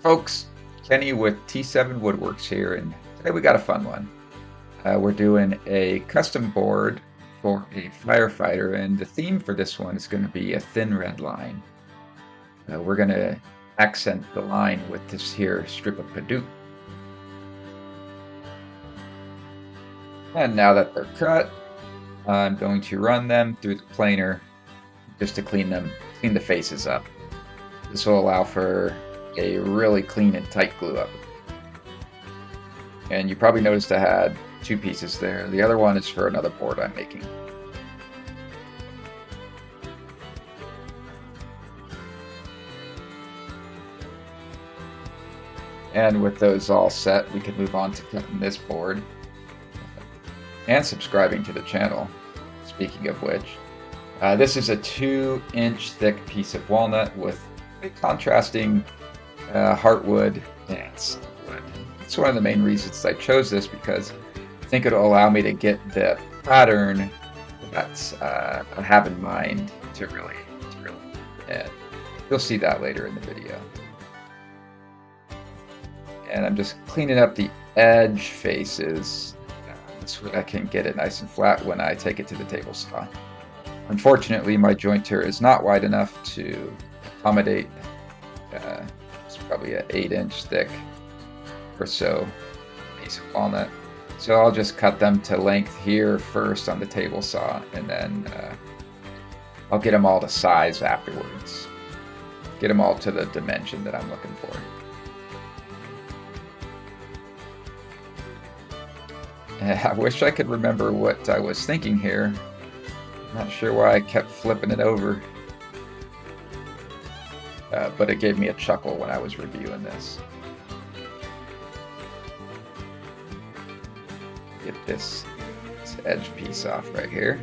Folks, Kenny with T7 Woodworks here, and today we got a fun one. We're doing a custom board for a firefighter, and the theme for this one is going to be a thin red line. We're going to accent the line with this here strip of Padauk. And now that they're cut, I'm going to run them through the planer just to clean the faces up. This will allow for a really clean and tight glue up. And you probably noticed I had two pieces there. The other one is for another board I'm making. And with those all set, we can move on to cutting this board and subscribing to the channel. Speaking of which, this is a 2-inch thick piece of walnut with a contrasting heartwood and wood. It's one of the main reasons I chose this, because I think it'll allow me to get the pattern that I have in mind to really and you'll see that later in the video. And I'm just cleaning up the edge faces so I can get it nice and flat when I take it to the table saw. Unfortunately, my jointer is not wide enough to accommodate it's probably an 8-inch thick or so piece of walnut. So I'll just cut them to length here first on the table saw, and then I'll get them all to size afterwards. Get them all to the dimension that I'm looking for. I wish I could remember what I was thinking here. Not sure why I kept flipping it over. But it gave me a chuckle when I was reviewing this. Get this edge piece off right here.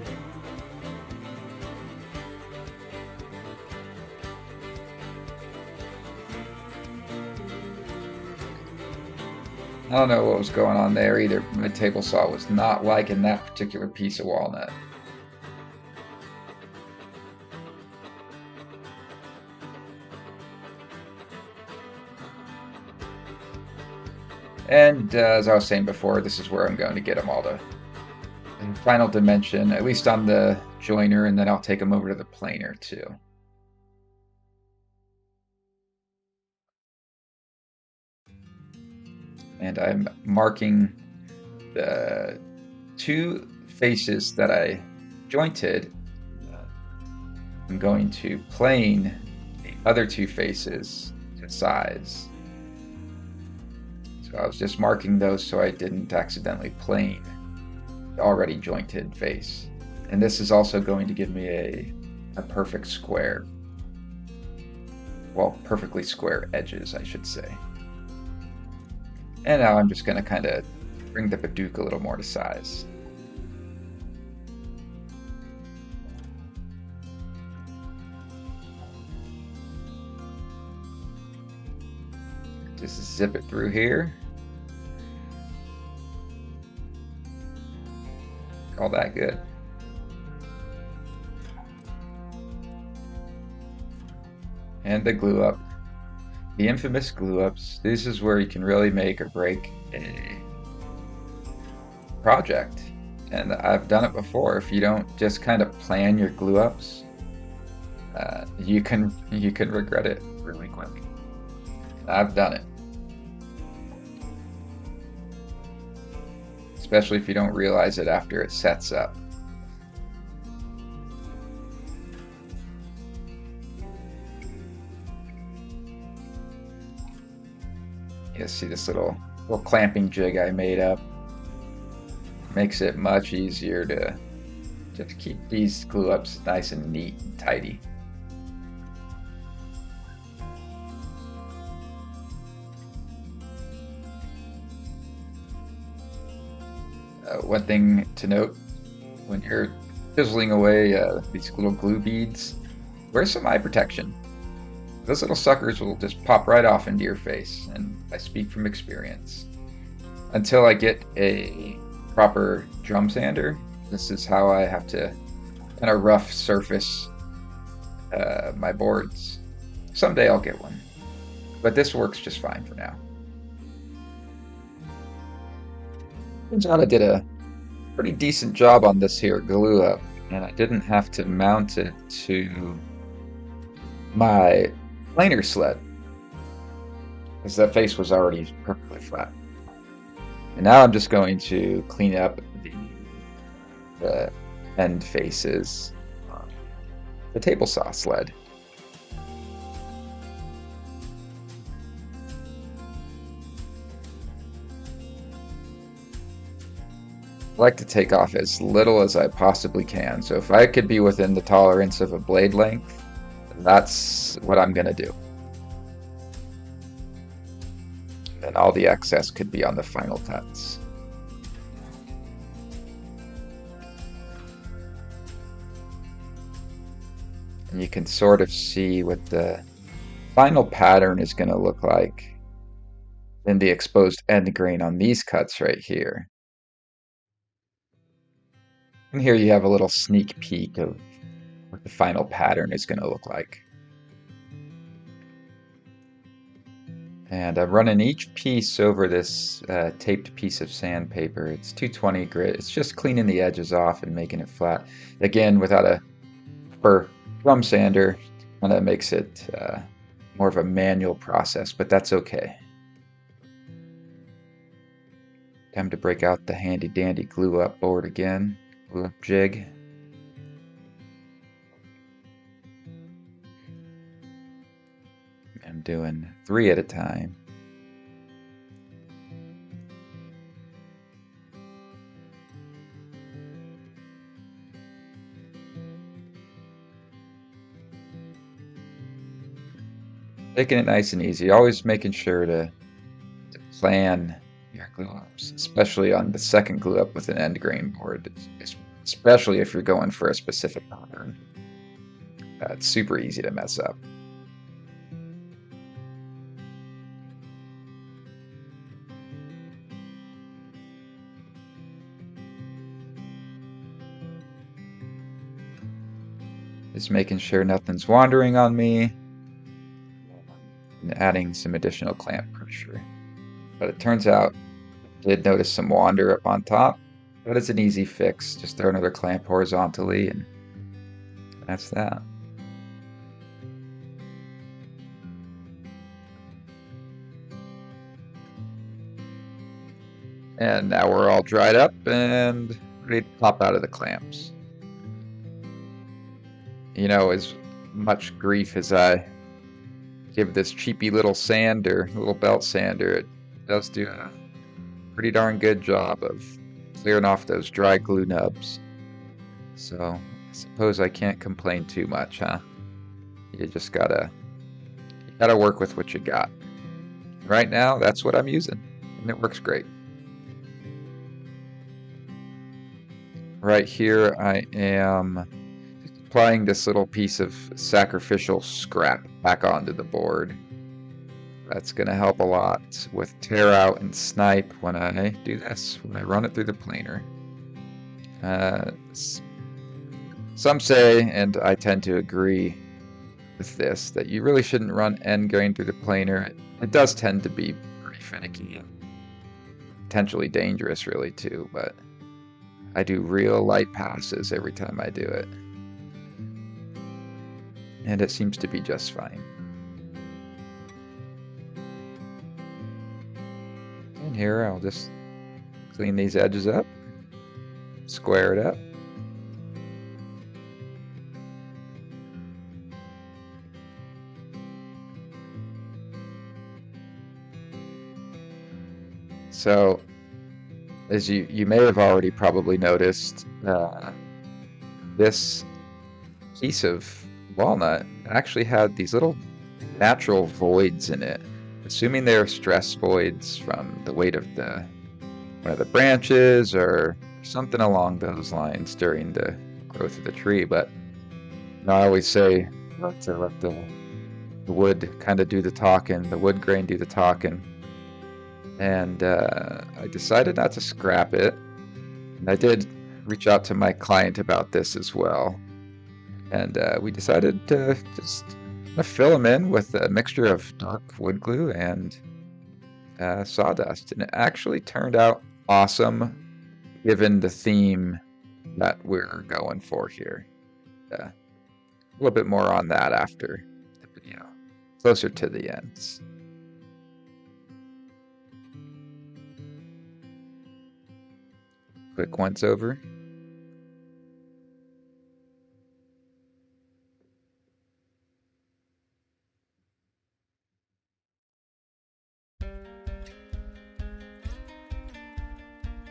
I don't know what was going on there either. My table saw was not liking that particular piece of walnut. And as I was saying before, this is where I'm going to get them all to final dimension, at least on the joiner, and then I'll take them over to the planer too. And I'm marking the two faces that I jointed. I'm going to plane the other two faces to size. So I was just marking those so I didn't accidentally plane the already jointed face. And this is also going to give me a perfect square. Well, perfectly square edges, I should say. And now I'm just going to kind of bring the Padauk a little more to size. Just zip it through here. All that good. And the glue up. The infamous glue ups. This is where you can really make or break a project. And I've done it before. If you don't just kind of plan your glue ups, you can regret it really quick. I've done it. Especially if you don't realize it after it sets up. You see this little clamping jig I made up. Makes it much easier to just keep these glue ups nice and neat and tidy. One thing to note when you're chiseling away these little glue beads, wear some eye protection. Those little suckers will just pop right off into your face, and I speak from experience. Until I get a proper drum sander, this is how I have to kind of rough surface my boards. Someday I'll get one. But this works just fine for now. Turns out I did a pretty decent job on this here glue up, and I didn't have to mount it to my planer sled, because that face was already perfectly flat. And now I'm just going to clean up the end faces on the table saw sled. I like to take off as little as I possibly can, so if I could be within the tolerance of a blade length, that's what I'm going to do. And all the excess could be on the final cuts. And you can sort of see what the final pattern is going to look like in the exposed end grain on these cuts right here. And here you have a little sneak peek of what the final pattern is going to look like. And I'm running each piece over this taped piece of sandpaper. It's 220 grit. It's just cleaning the edges off and making it flat. Again, without a drum sander, kind of makes it more of a manual process, but that's okay. Time to break out the handy dandy glue up board again. Glue up jig. I'm doing 3 at a time. Taking it nice and easy, always making sure to plan your glue ups, especially on the second glue up with an end grain board, especially if you're going for a specific pattern. It's super easy to mess up. Just making sure nothing's wandering on me and adding some additional clamp pressure. But it turns out I did notice some wander up on top, but it's an easy fix. Just throw another clamp horizontally and that's that. And now we're all dried up and ready to pop out of the clamps. You know, as much grief as I give this cheapy little sander, little belt sander, it does do a pretty darn good job of clearing off those dry glue nubs. So I suppose I can't complain too much, huh? You just gotta work with what you got. Right now, that's what I'm using, and it works great. Right here, I am applying this little piece of sacrificial scrap back onto the board. That's going to help a lot with tear out and snipe when I do this, when I run it through the planer. Some say, and I tend to agree with this, that you really shouldn't run end grain through the planer. It does tend to be pretty finicky and potentially dangerous really too, but I do real light passes every time I do it. And it seems to be just fine. And here I'll just clean these edges up, square it up. So, as you may have already probably noticed, this piece of walnut actually had these little natural voids in it, assuming they're stress voids from the weight of one of the branches or something along those lines during the growth of the tree. But I always say to let the wood kind of do the talking, the wood grain do the talking. And I decided not to scrap it. And I did reach out to my client about this as well. And we decided to just to fill them in with a mixture of dark wood glue and sawdust, and it actually turned out awesome given the theme that we're going for here. A little bit more on that after the video, closer to the ends. Quick once over.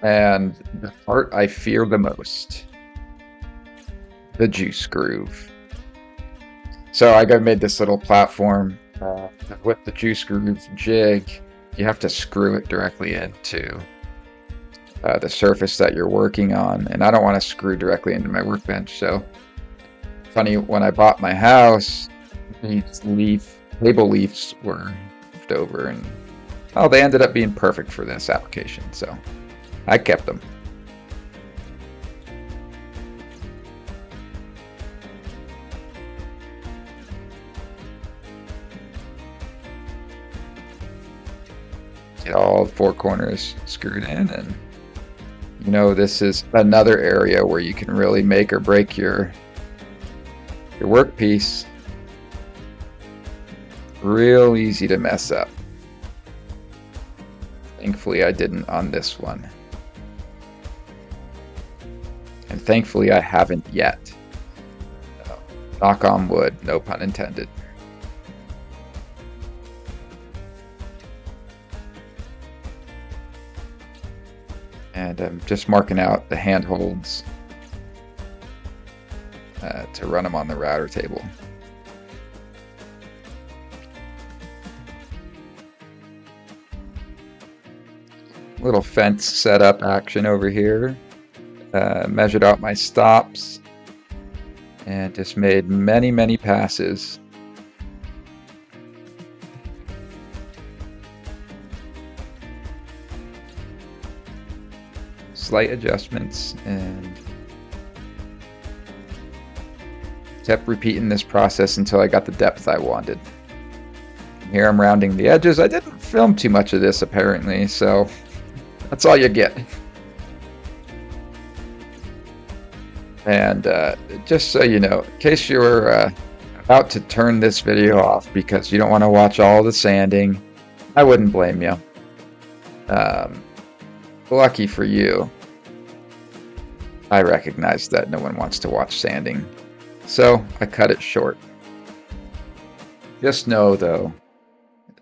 And the part I fear the most, the juice groove. So I made this little platform with the juice groove jig. You have to screw it directly into the surface that you're working on, and I don't want to screw directly into my workbench. So funny, when I bought my house, these table leaves were left over, and they ended up being perfect for this application. So I kept them. Get all 4 corners screwed in, and this is another area where you can really make or break your workpiece. Real easy to mess up. Thankfully I didn't on this one. And thankfully I haven't yet. Knock on wood, no pun intended. And I'm just marking out the handholds to run them on the router table. Little fence setup action over here. Measured out my stops and just made many passes. Slight adjustments, and kept repeating this process until I got the depth I wanted. Here I'm rounding the edges. I didn't film too much of this apparently, so that's all you get. And just so you know, in case you're about to turn this video off because you don't want to watch all the sanding, I wouldn't blame you. Lucky for you, I recognize that no one wants to watch sanding, so I cut it short. Just know, though,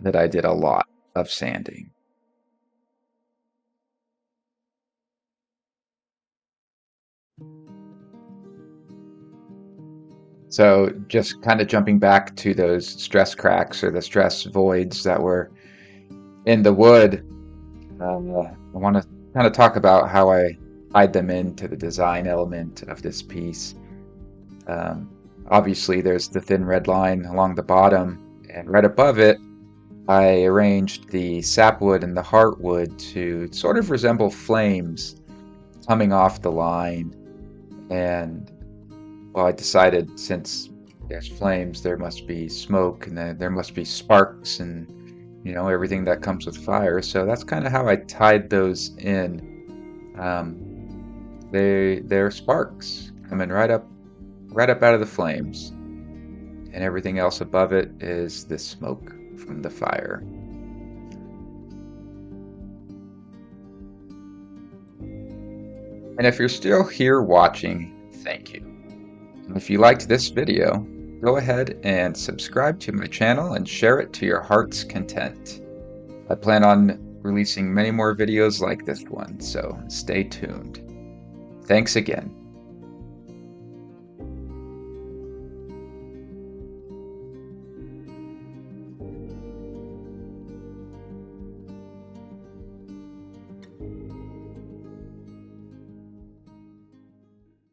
that I did a lot of sanding. So just kind of jumping back to those stress cracks or the stress voids that were in the wood, I want to kind of talk about how I tied them into the design element of this piece. Obviously there's the thin red line along the bottom, and right above it I arranged the sapwood and the heartwood to sort of resemble flames coming off the line. And well, I decided since there's flames, there must be smoke, and there must be sparks, and everything that comes with fire. So that's kind of how I tied those in. They're sparks coming right up out of the flames, and everything else above it is the smoke from the fire. And if you're still here watching, thank you. And if you liked this video, go ahead and subscribe to my channel and share it to your heart's content. I plan on releasing many more videos like this one, so stay tuned. Thanks again.